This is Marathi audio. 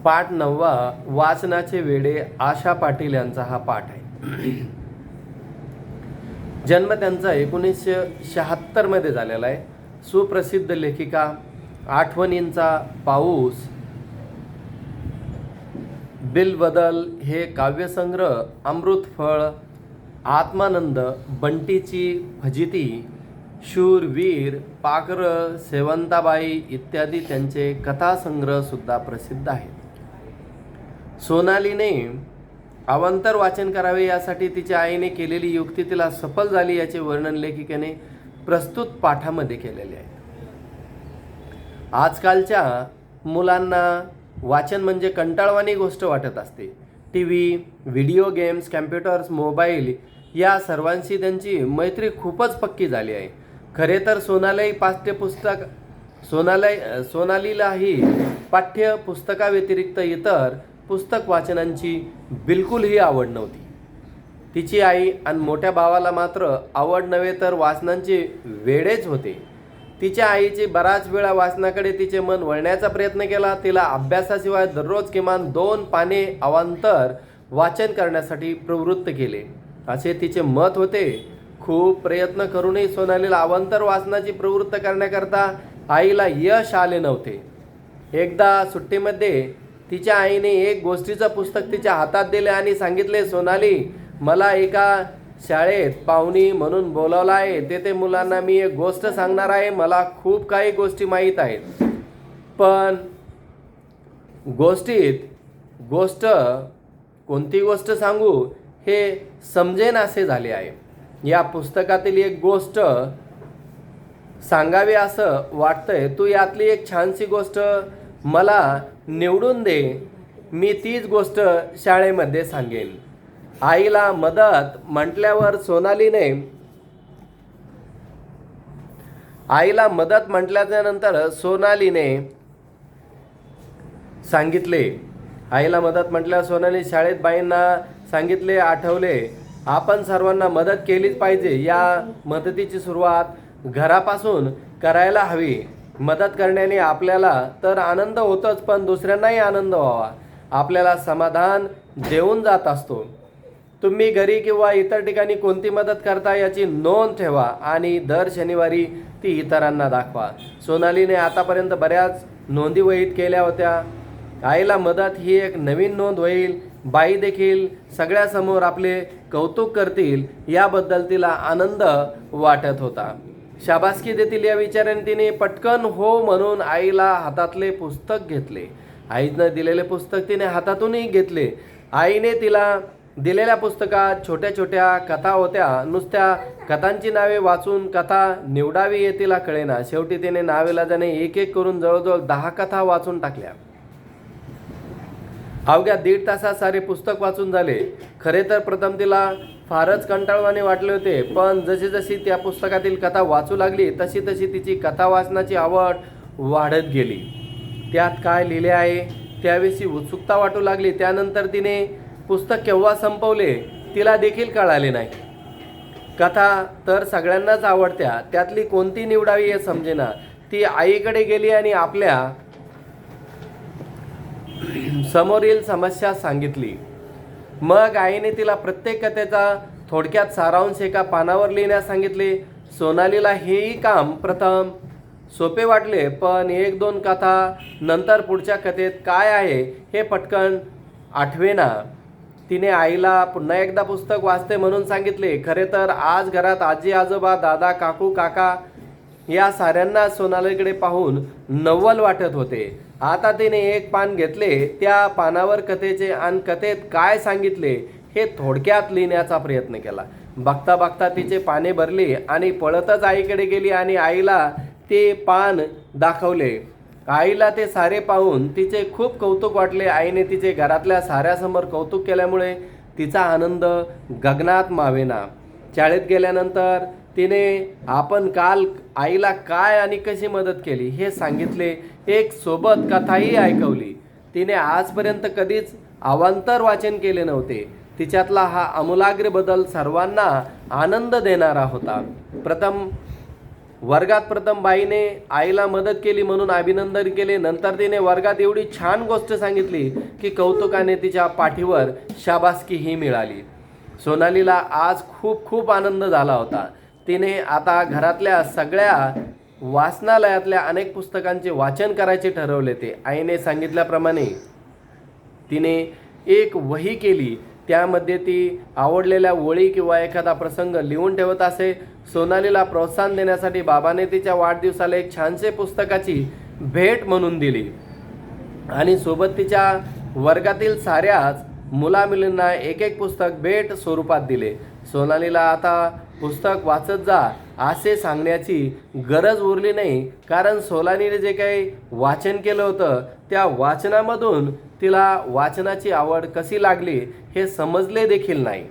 पाठ 9वा वाचनाचे वेडे आशा पाटील यांचा हा पाठ आहे. जन्म त्यांचा 1976 मध्ये झालेला आहे. सुप्रसिद्ध लेखिका, आठवणींचा पाऊस, बिलबदल हे काव्यसंग्रह, अमृतफळ, आत्मानंद, बंटीची फजिती, शूरवीर, पाखरं, सेवंताबाई इत्यादी त्यांचे कथासंग्रह सुद्धा प्रसिद्ध आहेत. सोनालीने अवांतर वाचन करावे यासाठी तिच्या आईने केलेली युक्ती तिला सफल झाली याचे वर्णन लेखिकेने प्रस्तुत पाठामध्ये केलेले आहे. आजकालच्या मुलांना वाचन म्हणजे कंटाळवाणी गोष्ट वाटत असते. T video games, computers, mobile या सर्वांशी त्यांची मैत्री खूपच पक्की झाली आहे. खरे तर सोनालीलाही पाठ्यपुस्तकाव्यतिरिक्त इतर पुस्तक वाचनांची बिलकुलही आवड नव्हती. तिची आई आणि मोठ्या भावाला मात्र आवड नव्हे तर वाचनांचे वेडेच होते. तिच्या आईची बराच वेळा वाचनाकडे तिचे मन वळण्याचा प्रयत्न केला. तिला अभ्यासाशिवाय दररोज किमान 2 पाने अवांतर वाचन करण्यासाठी प्रवृत्त केले असे तिचे मत होते. खूप प्रयत्न करूनही सोनालीला अवांतर वाचनाची प्रवृत्त करण्याकरता आईला यश आले नव्हते. एकदा सुट्टीमध्ये तिच्या आईने एक गोष्टीचं पुस्तक तिच्या हातात दिले आणि सांगितले, सोनाली, मला एका शाळेत पाहुणी म्हणून बोलावलं आहे. तेथे मुलांना मी एक गोष्ट सांगणार आहे. मला खूप काही गोष्टी माहीत आहेत, पण कोणती गोष्ट सांगू हे समजेनासे झाले आहे. या पुस्तकातील एक गोष्ट सांगावी असं वाटतंय. तू यातली एक छानशी गोष्ट मला निवडून दे. मी तीच गोष्ट शाळेमध्ये सांगेन. आईला मदत म्हटल्याच्या नंतर सोनालीने सोनाली शाळेत बाईंना सांगितले, आठवले, आपण सर्वांना मदत केलीच पाहिजे. या मदतीची सुरुवात घरापासून करायला हवी. मदत करण्याने आपल्याला तर आनंद होतोच, पण दुसऱ्यांनाही आनंद व्हावा. आपल्याला समाधान देऊन जात असतो. तुम्ही घरी किंवा इतर ठिकाणी कोणती मदत करता याची नोंद ठेवा आणि दर शनिवारी ती इतरांना दाखवा. सोनालीने आतापर्यंत बऱ्याच नोंदी वहीत केल्या होत्या. आईला मदत ही एक नवीन नोंद होईल. बाई देखील सगळ्यासमोर आपले कौतुक करतील याबद्दल तिला आनंद वाटत होता. शाबासकी देतील या विचाराने तिने पटकन हो म्हणून आईला हातातले पुस्तक घेतले. आईनं दिलेले पुस्तक तिने हातातूनही घेतले. आईने तिला दिलेल्या पुस्तकात छोट्या छोट्या कथा होत्या. नुसत्या कथांची नावे वाचून कथा निवडावी हे तिला कळेना. शेवटी तिने नाविलाजाने एक एक करून जवळजवळ 10 कथा वाचून टाकल्या. अवघ्या 1.5 तासात सारे पुस्तक वाचून झाले. खरे तर प्रथम तिला फारच कंटाळवाणे वाटले होते, पण जशी जशी त्या पुस्तकातील कथा वाचू लागली तशी तशी तिची कथा वाचनाची आवड वाढत गेली. त्यात काय लिहिले आहे त्याविषयी उत्सुकता वाटू लागली. त्यानंतर तिने पुस्तक केव्हा संपवले तिला देखील कळाले नाही. कथा तर सगळ्यांनाच आवडत्या, त्यातली कोणती निवडावी हे समजेना. ती आईकडे गेली आणि आपल्या समोरील समस्या सांगितली. मग आईने तिला प्रत्येक कथेचा थोडक्यात सारांश एका पानावर लिहिण्यास सांगितले. सोनालीला हेही काम प्रथम सोपे वाटले, पण 1-2 कथा नंतर पुढच्या कथेत काय आहे हे पटकन आठवेना. तिने आईला पुन्हा एकदा पुस्तक वाचते म्हणून सांगितले. खरे तर आज घरात आजी आजोबा, दादा, काकू, काका या साऱ्यांना सोनालीकडे पाहून नवल वाटत होते. आता तिने एक पान घेतले. त्या पानावर कथेचे आणि कथेत काय सांगितले हे थोडक्यात लिहिण्याचा प्रयत्न केला. बघता बघता तिचे पाने भरली आणि पळतच आईकडे गेली आणि आईला ते पान दाखवले. आईला ते सारे पाहून तिचे खूप कौतुक वाटले. आईने तिचे घरातल्या साऱ्यासमोर कौतुक केल्यामुळे तिचा आनंद गगनात मावेना. शाळेत गेल्यानंतर तिने आपण काल आईला काय आणि कशी मदत केली हे सांगितले. एक सोबत कथाही ऐकवली. तिने आजपर्यंत कधीच अवांतर वाचन केले नव्हते. तिच्यातला हा आमूलाग्र बदल सर्वांना आनंद देणारा होता. प्रथम वर्गात प्रथम बाईने आईला मदत केली म्हणून अभिनंदन केले. नंतर तिने वर्गात एवढी छान गोष्ट सांगितली की कौतुकाने तिच्या पाठीवर शाबासकीही मिळाली. सोनालीला आज खूप खूप आनंद झाला होता. तिने आता घरातल्या सगळ्या वाचनालयातल्या अनेक पुस्तकांचे वाचन करायचे ठरवले. ते आईने सांगितल्याप्रमाणे तिने एक वही केली. त्यामध्ये ती आवडलेल्या ओळी किंवा एखादा प्रसंग लिहून ठेवत असे. सोनालीला प्रोत्साहन देण्यासाठी बाबाने तिच्या वाढदिवसाला एक छानसे पुस्तकाची भेट म्हणून दिली आणि सोबत तिच्या वर्गातील साऱ्याच मुलामुलींना एक एक पुस्तक भेट स्वरूपात दिले. सोनालीला आता पुस्तक वाचत जा असे सांगण्याची गरज उरली नाही, कारण सोनालीने जे काही वाचन केलं होतं त्या वाचनामधून तिला वाचनाची आवड कशी लागली हे समजले देखील नाही.